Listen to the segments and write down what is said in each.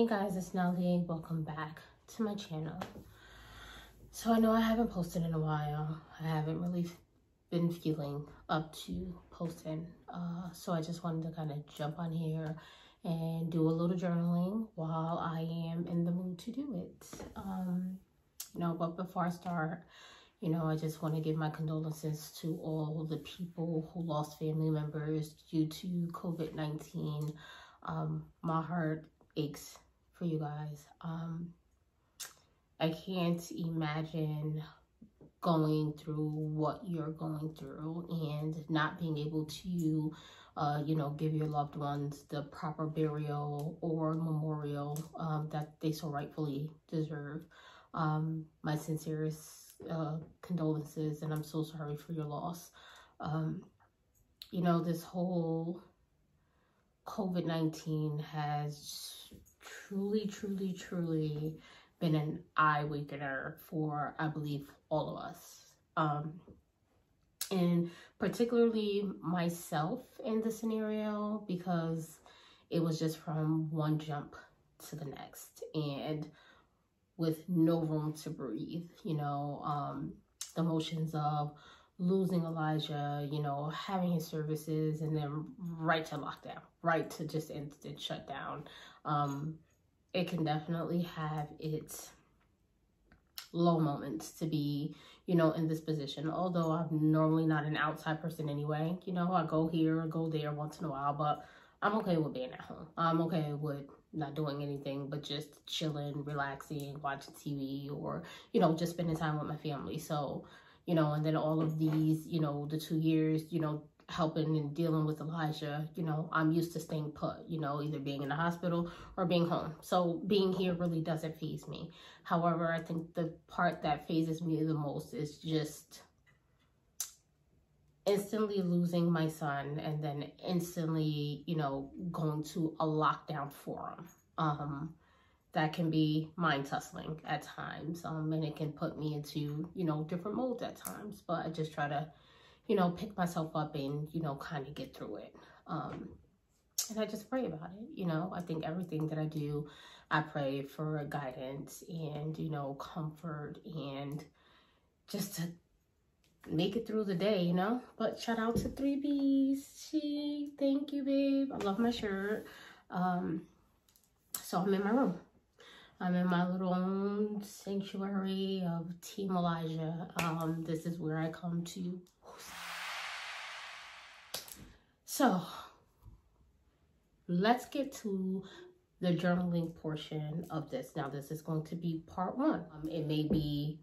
Hey guys, it's Nelly. Welcome back to my channel. So I know I haven't posted in a while. I haven't really been feeling up to posting. So I just wanted to kind of jump on here and do a little journaling while I am in the mood to do it. But before I start, I just want to give my condolences to all the people who lost family members due to COVID-19. My heart aches for you guys. I can't imagine going through what you're going through and not being able to, give your loved ones the proper burial or memorial that they so rightfully deserve. My sincerest condolences, and I'm so sorry for your loss. This whole COVID-19 has truly been an eye-awakener for, I believe, all of us. And particularly myself in the scenario, because it was just from one jump to the next and with no room to breathe, the emotions of losing Elijah, having his services, and then right to lockdown, right to just instant shutdown. It can definitely have its low moments to be, in this position. Although I'm normally not an outside person anyway, I go here or go there once in a while, but I'm okay with being at home. I'm okay with not doing anything but just chilling, relaxing, watching TV, or, just spending time with my family. So, and then all of these, the 2 years, helping and dealing with Elijah, I'm used to staying put, either being in the hospital or being home. So being here really doesn't faze me. However, I think the part that phases me the most is just instantly losing my son and then instantly, going to a lockdown forum. That can be mind tussling at times, and it can put me into, different modes at times, but I just try to, pick myself up and, kind of get through it. And I just pray about it. I think everything that I do, I pray for guidance and, comfort and just to make it through the day, But shout out to 3Bs. Thank you, babe. I love my shirt. So I'm in my room. I'm in my little own sanctuary of Team Elijah. This is where I come to. So let's get to the journaling portion of this. Now, this is going to be part one. It may be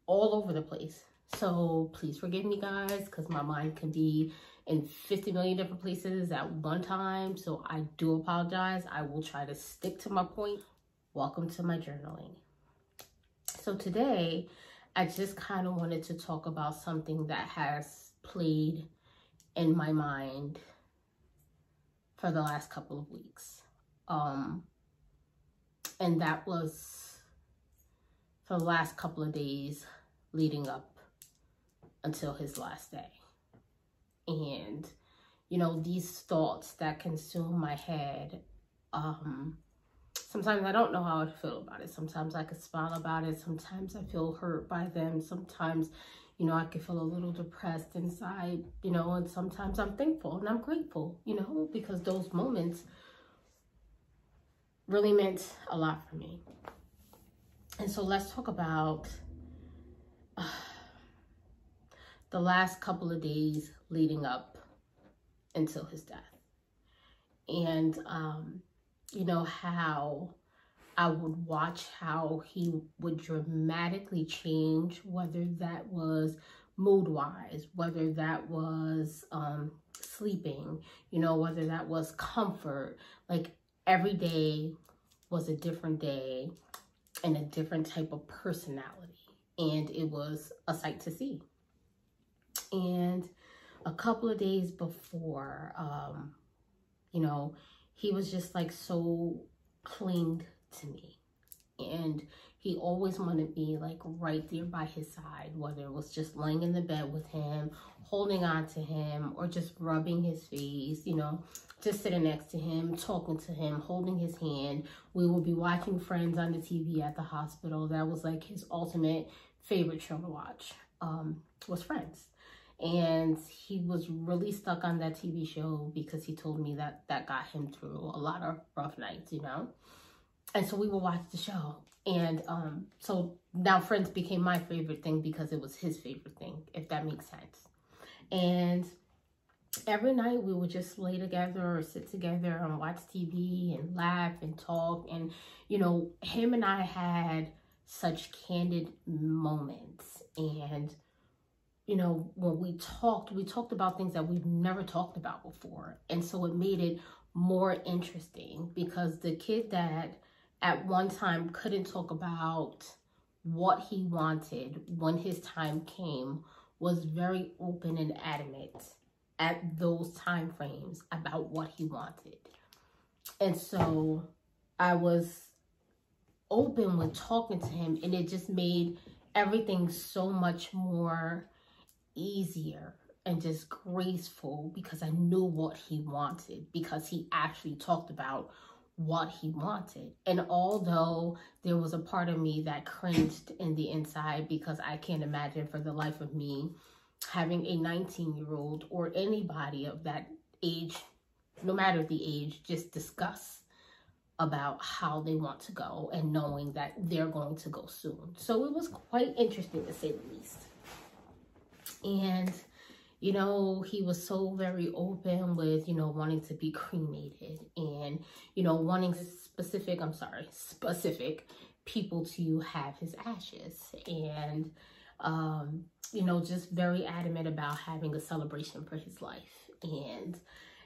all over the place. So please forgive me, guys, because my mind can be in 50 million different places at one time. So I do apologize. I will try to stick to my point. Welcome to my journaling. So today, I just kind of wanted to talk about something that has played in my mind for the last couple of weeks. And that was for the last couple of days leading up until his last day. And, these thoughts that consume my head, sometimes I don't know how I feel about it. Sometimes I could smile about it. Sometimes I feel hurt by them. Sometimes, I could feel a little depressed inside, and sometimes I'm thankful and I'm grateful, because those moments really meant a lot for me. And so let's talk about the last couple of days leading up until his death. And, how I would watch how he would dramatically change, whether that was mood-wise, whether that was sleeping, whether that was comfort. Like every day was a different day and a different type of personality. And it was a sight to see. And a couple of days before, he was just like so clinged to me. And he always wanted me like right there by his side, whether it was just laying in the bed with him, holding on to him, or just rubbing his face, you know, just sitting next to him, talking to him, holding his hand. We would be watching Friends on the TV at the hospital. That was like his ultimate favorite show to watch, was Friends. And he was really stuck on that TV show because he told me that that got him through a lot of rough nights, you know? And so we would watch the show. And so now Friends became my favorite thing because it was his favorite thing, if that makes sense. And every night we would just lay together or sit together and watch TV and laugh and talk. And, you know, him and I had such candid moments. And, you know, when we talked about things that we've never talked about before. And so it made it more interesting because the kid that at one time couldn't talk about what he wanted when his time came was very open and adamant at those time frames about what he wanted. And so I was open with talking to him, and it just made everything so much more easier and just graceful because I knew what he wanted, because he actually talked about what he wanted. And although there was a part of me that cringed in the inside because I can't imagine for the life of me having a 19-year-old or anybody of that age, no matter the age, just discuss about how they want to go and knowing that they're going to go soon. So it was quite interesting to say the least. And you know, he was so very open with, you know, wanting to be cremated and, you know, wanting specific people to have his ashes. And, you know, just very adamant about having a celebration for his life. And,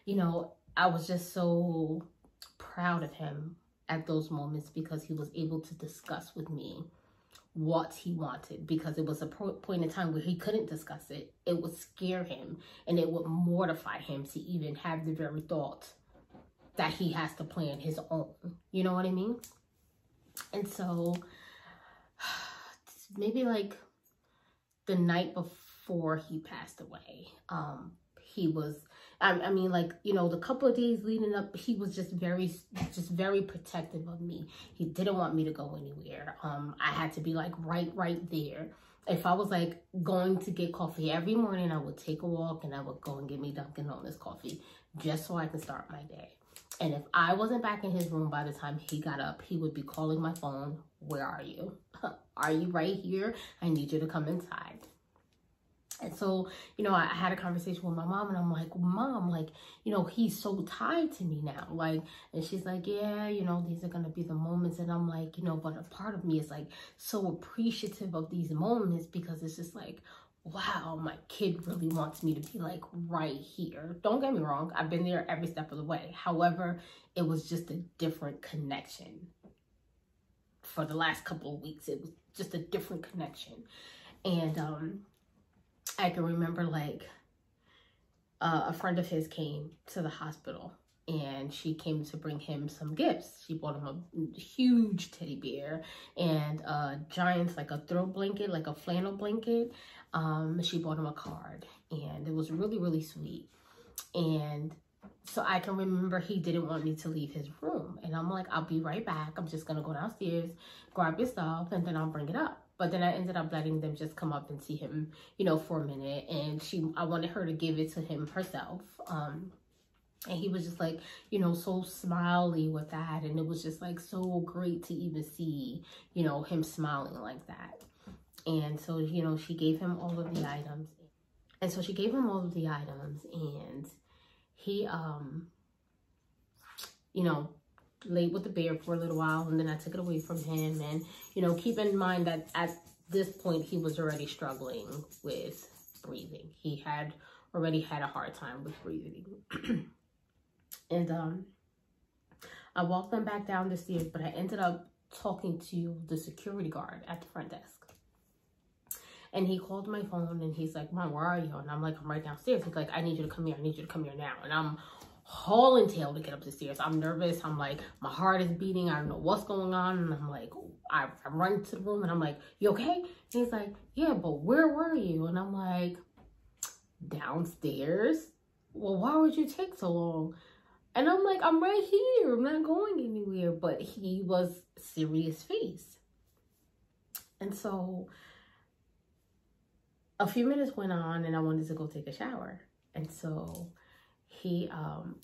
you know, I was just so proud of him at those moments because he was able to discuss with me what he wanted, because it was a point in time where he couldn't discuss it. It would scare him and it would mortify him to even have the very thought that he has to plan his own. You know what I mean? And so maybe like the night before he passed away, he was, I mean, like, you know, the couple of days leading up, he was just very protective of me. He didn't want me to go anywhere. I had to be like right there. If I was like going to get coffee every morning, I would take a walk and I would go and get me Dunkin' Donuts coffee just so I could start my day. And if I wasn't back in his room by the time he got up, he would be calling my phone. Where are you? Are you right here? I need you to come inside. And so, you know, I had a conversation with my mom and I'm like, Mom, like, you know, he's so tied to me now. Like, and she's like, yeah, you know, these are going to be the moments. And I'm like, you know, but a part of me is like so appreciative of these moments because it's just like, wow, my kid really wants me to be like right here. Don't get me wrong. I've been there every step of the way. However, it was just a different connection. For the last couple of weeks, it was just a different connection. And, I can remember like a friend of his came to the hospital and she came to bring him some gifts. She bought him a huge teddy bear and a giant, like a throw blanket, like a flannel blanket. She bought him a card and it was really, really sweet. And so I can remember he didn't want me to leave his room. And I'm like, I'll be right back. I'm just going to go downstairs, grab your stuff, and then I'll bring it up. But then I ended up letting them just come up and see him, you know, for a minute. And I wanted her to give it to him herself. And he was just like, you know, so smiley with that. And it was just like so great to even see, you know, him smiling like that. And so, you know, she gave him all of the items. And so she gave him all of the items. And he, you know, laid with the bear for a little while, and then I took it away from him. And, you know, keep in mind that at this point, he was already struggling with breathing. He had already had a hard time with breathing. And I walked them back down the stairs, but I ended up talking to the security guard at the front desk. And he called my phone and he's like, Mom, where are you? And I'm like, I'm right downstairs. He's like, I need you to come here. I need you to come here now. And I'm hauling tail to get up the stairs. I'm nervous. I'm like, my heart is beating. I don't know what's going on. And I'm like, I run to the room and I'm like, you okay? And he's like, yeah, but where were you? And I'm like, downstairs. Well, why would you take so long? And I'm like, I'm right here. I'm not going anywhere. But he was serious face. And so a few minutes went on and I wanted to go take a shower. And so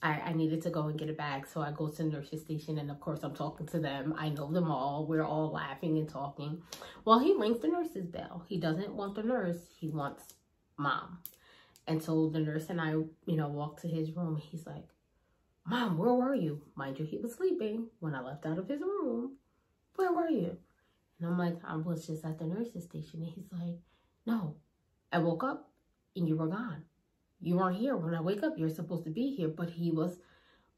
I needed to go and get a bag. So I go to the nurse's station and of course I'm talking to them. I know them all. We're all laughing and talking. Well, he rings the nurse's bell. He doesn't want the nurse. He wants mom. And so the nurse and I, walk to his room. He's like, Mom, where were you? Mind you, he was sleeping when I left out of his room. Where were you? And I'm like, I was just at the nurse's station. And he's like, no, I woke up and you were gone. You weren't here. When I wake up, you're supposed to be here. But he was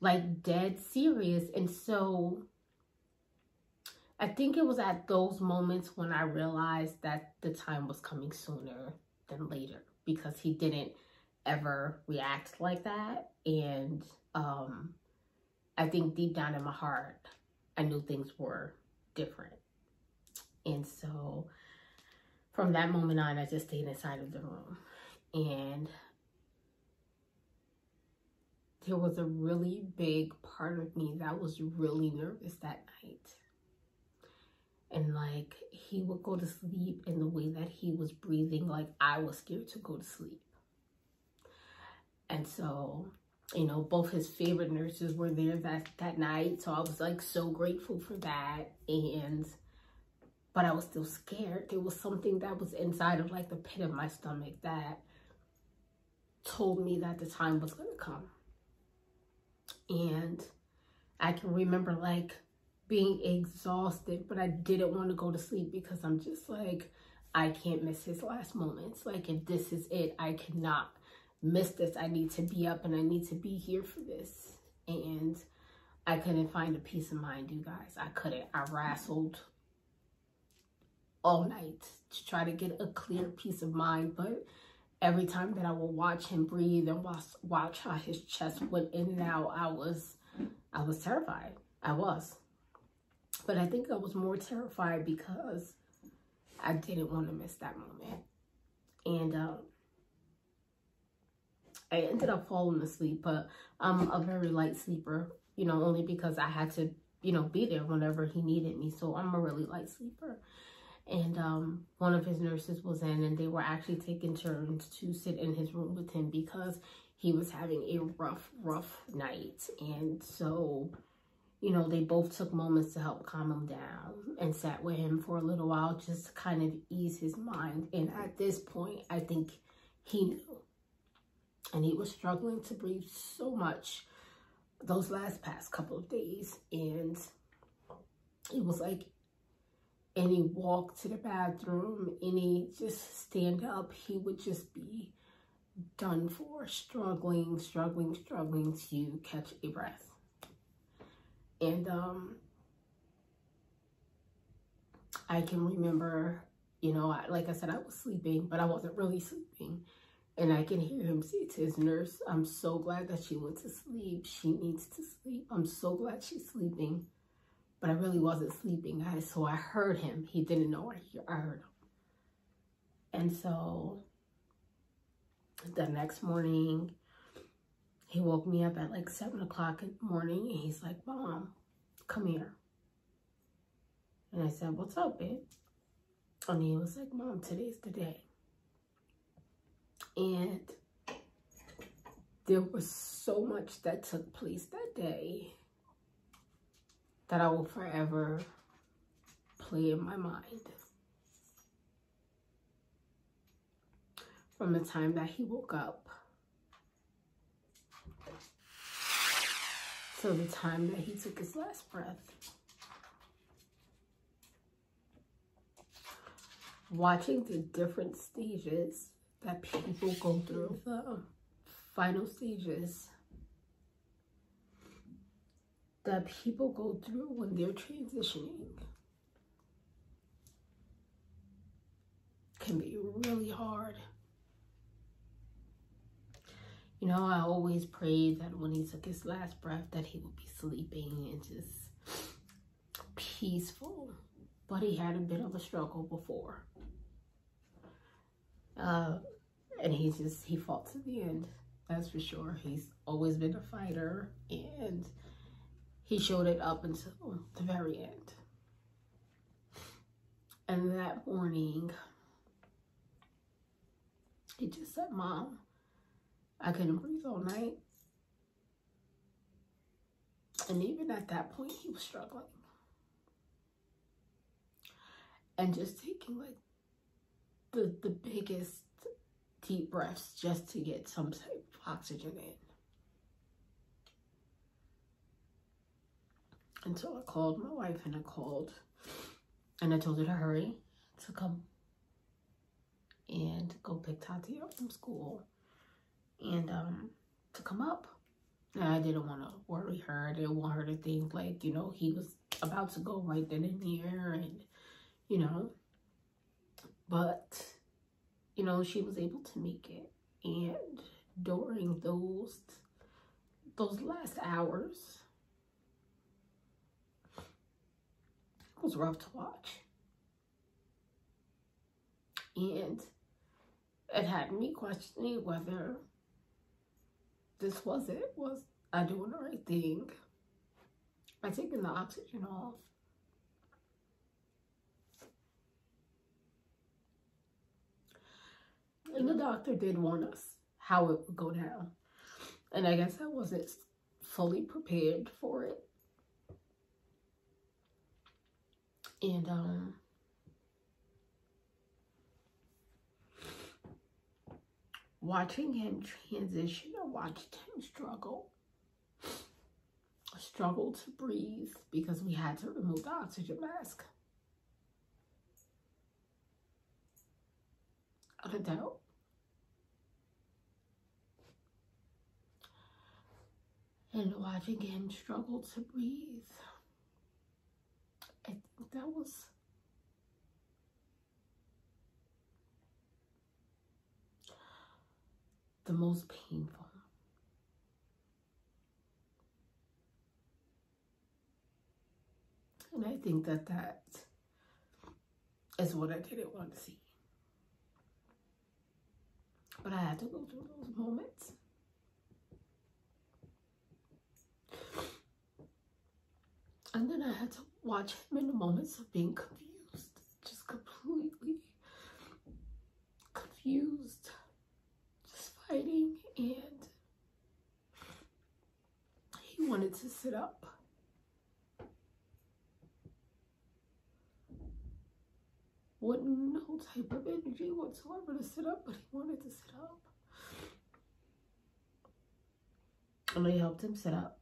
like dead serious. And so I think it was at those moments when I realized that the time was coming sooner than later, because he didn't ever react like that. And I think deep down in my heart, I knew things were different. And so from that moment on, I just stayed inside of the room. And there was a really big part of me that was really nervous that night. And like, he would go to sleep in the way that he was breathing, like I was scared to go to sleep. And so, both his favorite nurses were there that night. So I was like so grateful for that. But I was still scared. There was something that was inside of like the pit of my stomach that told me that the time was going to come. And I can remember like being exhausted, but I didn't want to go to sleep because I'm just like, I can't miss his last moments. Like, if this is it, I cannot miss this. I need to be up and I need to be here for this. And I couldn't find a peace of mind, you guys. I couldn't. I wrestled all night to try to get a clear peace of mind. But every time that I would watch him breathe and watch how his chest went in and out, I was terrified. I was. But I think I was more terrified because I didn't want to miss that moment. And I ended up falling asleep, but I'm a very light sleeper, only because I had to, be there whenever he needed me. So I'm a really light sleeper. And one of his nurses was in, and they were actually taking turns to sit in his room with him because he was having a rough night. And so, they both took moments to help calm him down and sat with him for a little while just to kind of ease his mind. And at this point, I think he knew. And he was struggling to breathe so much those past couple of days. And it was like any walk to the bathroom, any just stand up, he would just be done for, struggling to catch a breath. And I can remember, like I said, I was sleeping, but I wasn't really sleeping. And I can hear him say to his nurse, I'm so glad that she went to sleep. She needs to sleep. I'm so glad she's sleeping. But I really wasn't sleeping, guys. So I heard him. He didn't know I heard him. And so the next morning, he woke me up at like 7 o'clock in the morning. And he's like, Mom, come here. And I said, what's up, babe? And he was like, Mom, today's the day. And there was so much that took place that day that I will forever play in my mind. From the time that he woke up till the time that he took his last breath. Watching the different stages that people go through, the final stages that people go through when they're transitioning can be really hard. You know, I always prayed that when he took his last breath that he would be sleeping and just peaceful. But he had a bit of a struggle before. And he fought to the end. That's for sure. He's always been a fighter, and he showed it up until the very end. And that morning, he just said, "Mom, I couldn't breathe all night." And even at that point, he was struggling. And just taking like the biggest deep breaths just to get some type of oxygen in. And so I called my wife, and I told her to hurry to come and go pick Tati up from school and to come up. And I didn't want to worry her. I didn't want her to think like, you know, he was about to go right then and there, and, you know, but, you know, she was able to make it. And during those last hours, it was rough to watch. And it had me questioning whether was I doing the right thing by taking the oxygen off. And the doctor did warn us how it would go down. And I guess I wasn't fully prepared for it. And watching him transition, I watched him struggle to breathe because we had to remove the oxygen mask. Without a doubt. And watching him struggle to breathe, I think that was the most painful. And I think that is what I didn't want to see. But I had to go through those moments. And then I had to watch him in the moments of being confused, just completely confused, just fighting, and he wanted to sit up. With no type of energy whatsoever to sit up, but he wanted to sit up. And I helped him sit up.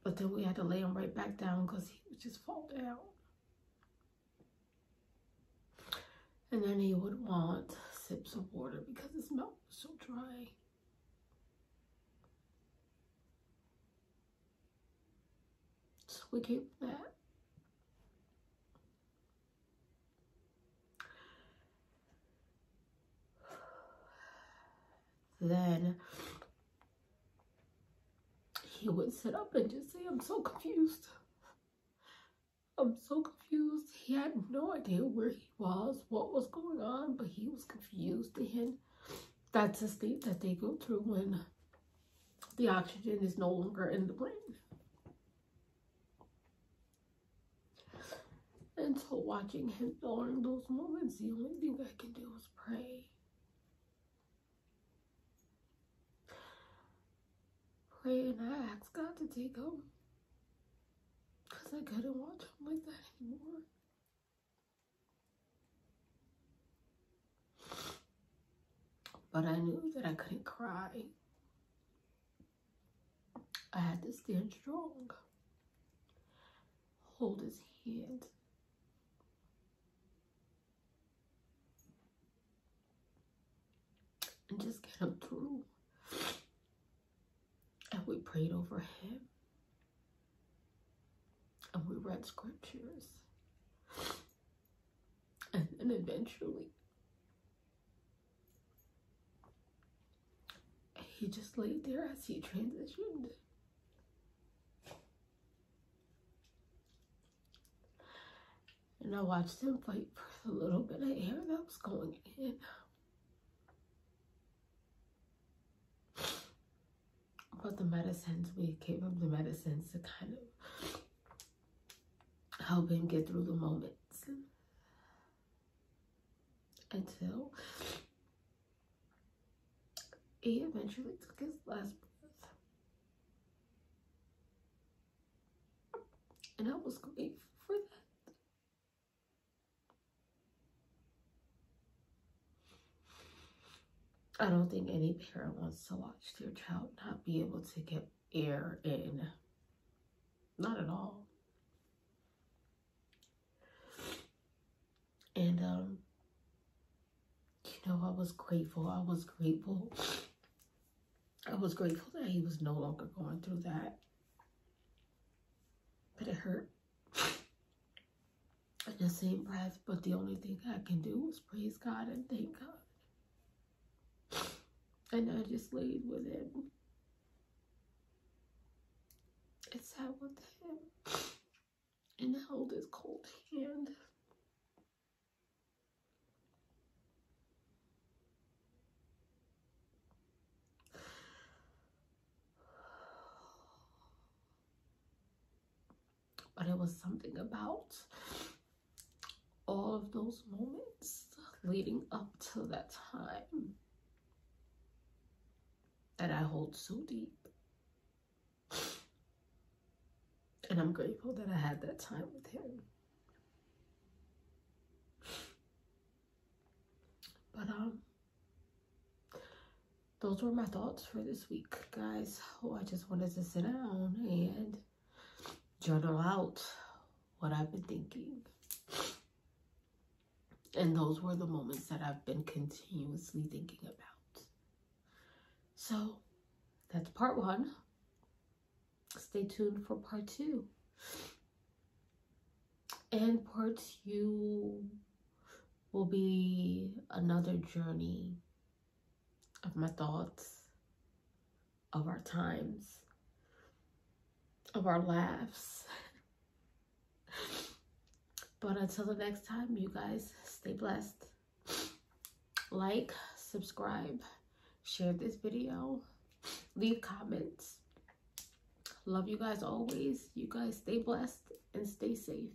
But then we had to lay him right back down because he would just fall down. And then he would want sips of water because his mouth was so dry. So we gave him that. Then he would sit up and just say, "I'm so confused. I'm so confused." He had no idea where he was, what was going on, but he was confused. And that's a state that they go through when the oxygen is no longer in the brain. And so watching him during those moments, the only thing I can do is pray. Pray, and I asked God to take him because I couldn't watch him like that anymore. But I knew that I couldn't cry. I had to stand strong, hold his hand, and just get him through. And we prayed over him. And we read scriptures. And then eventually, he just laid there as he transitioned. And I watched him fight for the little bit of air that was going in. But the medicines, we gave him the medicines to kind of help him get through the moments until he eventually took his last breath. And I was grateful for that. I don't think any parent wants to watch their child not be able to get air in. Not at all. And, you know, I was grateful. I was grateful that he was no longer going through that. But it hurt. In the same breath, but the only thing I can do was praise God and thank God. And I just laid with him and sat with him and held his cold hand. But it was something about all of those moments leading up to that time that I hold so deep. And I'm grateful that I had that time with him. But those were my thoughts for this week, guys. Oh, I just wanted to sit down and journal out what I've been thinking. And those were the moments that I've been continuously thinking about. So that's part 1. Stay tuned for part 2. And part 2 will be another journey of my thoughts, of our times, of our laughs. But until the next time, you guys stay blessed. Like, subscribe, share this video, leave comments. Love you guys always. You guys stay blessed and stay safe.